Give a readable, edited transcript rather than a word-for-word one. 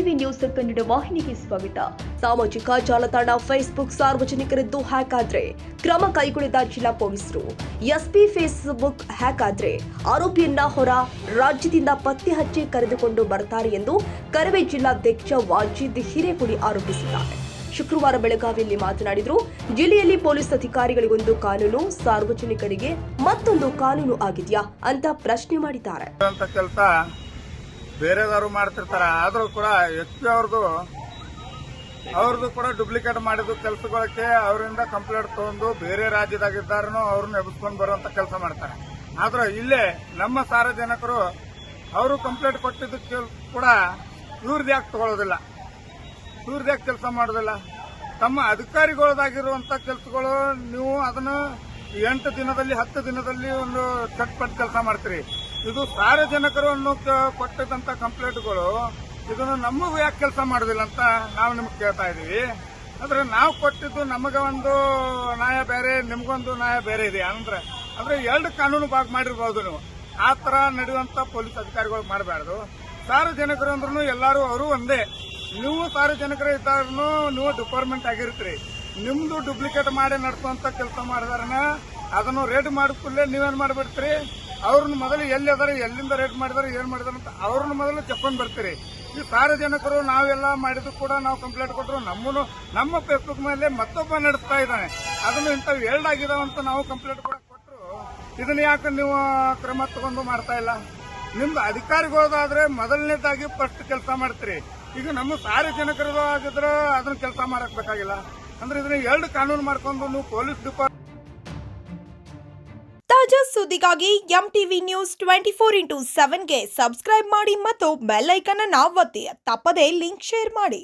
MTV news Kannada ವಾಹಿನಿಗೆ ಸ್ವಾಗತ. ಸಾಮಾಜಿಕ ಜಾಲತಾಣ ಫೇಸ್ಬುಕ್ ಸಾರ್ವಜನಿಕರದ್ದು ಹ್ಯಾಕ್ ಆದ್ರೆ ಕ್ರಮ ಕೈಗೊಳ್ಳಿದ ಜಿಲ್ಲಾ ಪೊಲೀಸರು. ಎಸ್ಪಿ ಫೇಸ್ಬುಕ್ ಹ್ಯಾಕ್ ಆದ್ರೆ ಆರೋಪಿಯನ್ನ ಹೊರ ರಾಜ್ಯದಿಂದ ಪತ್ತೆ ಹಚ್ಚಿ ಕರೆದುಕೊಂಡು ಬರ್ತಾರೆ ಎಂದು ಕರವೇ ಜಿಲ್ಲಾಧ್ಯಕ್ಷ ವಾಜಿದ್ ಹಿರೇಗುಡಿ ಆರೋಪಿಸಿದ್ದಾರೆ. ಶುಕ್ರವಾರ ಬೆಳಗಾವಿಯಲ್ಲಿ ಮಾತನಾಡಿದರು. ಜಿಲ್ಲೆಯಲ್ಲಿ ಪೊಲೀಸ್ ಅಧಿಕಾರಿಗಳಿಗೊಂದು ಕಾನೂನು, ಸಾರ್ವಜನಿಕರಿಗೆ ಮತ್ತೊಂದು ಕಾನೂನು ಆಗಿದೆಯಾ ಅಂತ ಪ್ರಶ್ನೆ ಮಾಡಿದ್ದಾರೆ. ಕೆಲಸ ಬೇರೆದವರು ಮಾಡ್ತಿರ್ತಾರೆ, ಆದ್ರೂ ಕೂಡ ಎಸ್ಪಿ ಅವ್ರದ್ದು ಕೂಡ ಡೂಪ್ಲಿಕೇಟ್ ಮಾಡಿದ ಕೆಲಸಗಳಕ್ಕೆ ಅವರಿಂದ ಕಂಪ್ಲೇಂಟ್ ತಗೊಂಡು ಬೇರೆ ರಾಜ್ಯದಾಗಿದ್ದಾರನು ಅವ್ರನ್ನ ಎಬ್ಬಿಸ್ಕೊಂಡು ಬರುವಂತ ಕೆಲಸ ಮಾಡ್ತಾರೆ. ಆದ್ರೆ ಇಲ್ಲೇ ನಮ್ಮ ಸಾರ್ವಜನಿಕರು ಅವರು ಕಂಪ್ಲೇಂಟ್ ಕೊಟ್ಟಿದ್ದಕ್ಕೆ ಕೂಡ ಇವ್ರದ್ದು ಯಾಕೆ ತಗೊಳ್ಳೋದಿಲ್ಲ, ಇವ್ರದ್ದು ಯಾಕೆ ಕೆಲಸ ಮಾಡೋದಿಲ್ಲ? ತಮ್ಮ ಅಧಿಕಾರಿಗಳದಾಗಿರುವಂತ ಕೆಲಸಗಳು ನೀವು ಅದನ್ನ 8 ದಿನದಲ್ಲಿ 10 ದಿನದಲ್ಲಿ ಒಂದು ಚಟ್ಪಟ್ ಕೆಲಸ ಮಾಡ್ತೀರಿ. ಇದು ಸಾರ್ವಜನಿಕರು ಕೊಟ್ಟಿದ್ದಂತ ಕಂಪ್ಲೇಂಟ್ಗಳು ಇದನ್ನು ನಮಗೂ ಯಾಕೆ ಕೆಲಸ ಮಾಡೋದಿಲ್ಲ ಅಂತ ನಾವು ನಿಮ್ಗೆ ಕೇಳ್ತಾ ಇದೀವಿ. ಅಂದ್ರೆ ನಾವು ಕೊಟ್ಟಿದ್ದು ನಮಗ ಒಂದು ನ್ಯಾಯ ಬೇರೆ, ನಿಮ್ಗೊಂದು ನ್ಯಾಯ ಬೇರೆ ಇದೆ. ಅಂದ್ರೆ 2 ಕಾನೂನು ಭಾಗ ಮಾಡಿರ್ಬೋದು. ನೀವು ಆ ತರ ನಡೆಯುವಂತ ಪೊಲೀಸ್ ಅಧಿಕಾರಿಗಳು ಮಾಡಬಾರ್ದು. ಸಾರ್ವಜನಿಕರು ಅಂದ್ರೂ ಎಲ್ಲರೂ ಅವರು ಒಂದೇ. ನೀವು ಸಾರ್ವಜನಿಕರು ಇದ್ದಾರು, ನೀವು ಡಿಪಾರ್ಟ್ಮೆಂಟ್ ಆಗಿರ್ತೀರಿ. ನಿಮ್ದು ಡೂಪ್ಲಿಕೇಟ್ ಮಾಡಿ ನಡೆಸುವಂತ ಕೆಲಸ ಮಾಡಿದಾರನ ಅದನ್ನು ರೇಡ್ ಮಾಡಿದ ಕೂಡಲೇ ನೀವೇನ್ ಮಾಡ್ಬಿಡ್ತೀರಿ? ಅವ್ರನ್ನ ಮೊದಲು ಎಲ್ಲಿ ಅದಾರ, ಎಲ್ಲಿಂದ ರೇಡ್ ಮಾಡಿದಾರೆ, ಏನ್ ಮಾಡಿದಾರೆ ಅಂತ ಅವ್ರನ್ನ ಮೊದಲು ಚೆಕ್ಕೊಂಡ್ ಬರ್ತೀರಿ. ಈ ಸಾರ್ವಜನಿಕರು ನಾವೆಲ್ಲ ಮಾಡಿದ್ರು ಕೂಡ ನಾವು ಕಂಪ್ಲೇಂಟ್ ಕೊಟ್ಟರು ನಮ್ಮ ಫೇಸ್ಬುಕ್ ಮೇಲೆ ಮತ್ತೊಬ್ಬ ನಡೆಸ್ತಾ ಇದ್ದಾನೆ, ಅದನ್ನು ಇಂಥವು 2 ಆಗಿದಾವಂತ ನಾವು ಕಂಪ್ಲೇಂಟ್ ಕೂಡ ಕೊಟ್ಟರು. ಇದನ್ನ ಯಾಕೆ ನೀವು ಕ್ರಮ ತಗೊಂಡು ಮಾಡ್ತಾ ಇಲ್ಲ? ನಿಮ್ದು ಅಧಿಕಾರಿಗಳದಾದ್ರೆ ಮೊದಲನೇದಾಗಿ ಫಸ್ಟ್ ಕೆಲಸ ಮಾಡ್ತೀರಿ. ಈಗ ನಮ್ಮ ಸಾರ್ವಜನಿಕರು ಆಗಿದ್ರೆ ಅದನ್ನ ಕೆಲಸ ಮಾಡಕ್ ಬೇಕಾಗಿಲ್ಲ. ಅಂದ್ರೆ ಇದನ್ನ 2 ಕಾನೂನು ಮಾಡ್ಕೊಂಡು ನೀವು ಪೊಲೀಸ್ ಡಿಪಾರ್ಟ್ಮೆಂಟ್. ತಾಜಾ ಸುದ್ದಿಗಾಗಿ ಎಂಟಿವಿ ನ್ಯೂಸ್ 24x7ಗೆ ಸಬ್ಸ್ಕ್ರೈಬ್ ಮಾಡಿ ಮತ್ತು ಬೆಲ್ ಐಕಾನ್ ಅನ್ನು ಒತ್ತಿ. ತಪ್ಪದೇ ಲಿಂಕ್ ಶೇರ್ ಮಾಡಿ.